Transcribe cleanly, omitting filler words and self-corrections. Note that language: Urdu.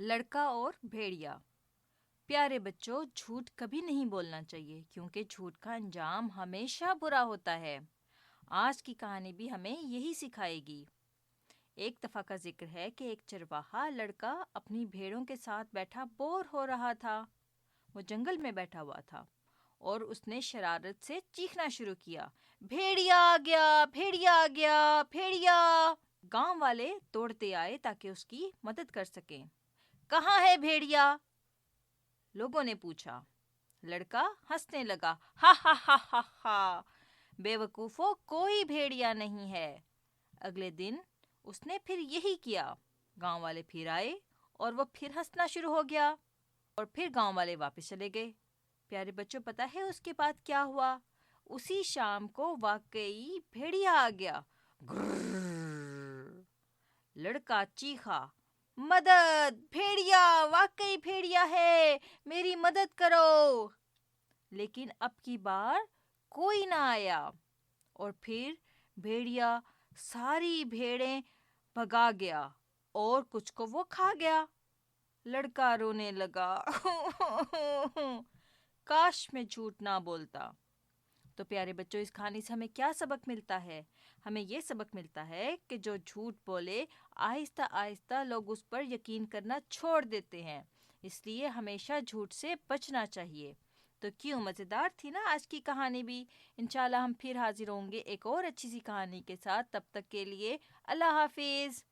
لڑکا اور بھیڑیا۔ پیارے بچوں، جھوٹ کبھی نہیں بولنا چاہیے کیونکہ جھوٹ کا انجام ہمیشہ برا ہوتا ہے۔ آج کی کہانی بھی ہمیں یہی سکھائے گی۔ ایک دفعہ کا ذکر ہے کہ ایک چرواہا لڑکا اپنی بھیڑوں کے ساتھ بیٹھا بور ہو رہا تھا۔ وہ جنگل میں بیٹھا ہوا تھا اور اس نے شرارت سے چیخنا شروع کیا، بھیڑیا آ گیا، بھیڑیا آ گیا، بھیڑیا! گاؤں والے دوڑتے آئے تاکہ اس کی مدد کر سکیں۔ کہاں ہے بھیڑیا؟ لوگوں نے پوچھا۔ لڑکا ہنسنے لگا، ہا ہا ہا ہا ہا، بے وقوفو، کوئی بھیڑیا نہیں ہے۔ اگلے دن اس نے پھر یہی کیا۔ گاؤں والے پھر آئے اور وہ پھر ہنسنا شروع ہو گیا اور پھر گاؤں والے واپس چلے گئے۔ پیارے بچوں، پتہ ہے اس کے بعد کیا ہوا؟ اسی شام کو واقعی بھیڑیا آ گیا۔ گرررر! لڑکا چیخا، مدد! بھیڑیا! واقعی بھیڑیا ہے! میری مدد کرو! لیکن اب کی بار کوئی نہ آیا اور پھر بھیڑیا ساری بھیڑیں بھگا گیا اور کچھ کو وہ کھا گیا۔ لڑکا رونے لگا، کاش میں جھوٹ نہ بولتا۔ تو پیارے بچوں، اس کہانی سے ہمیں کیا سبق ملتا ہے؟ ہمیں یہ سبق ملتا ہے کہ جو جھوٹ بولے آہستہ آہستہ لوگ اس پر یقین کرنا چھوڑ دیتے ہیں، اس لیے ہمیشہ جھوٹ سے بچنا چاہیے۔ تو کیوں مزیدار تھی نا آج کی کہانی بھی؟ انشاءاللہ ہم پھر حاضر ہوں گے ایک اور اچھی سی کہانی کے ساتھ۔ تب تک کے لیے اللہ حافظ۔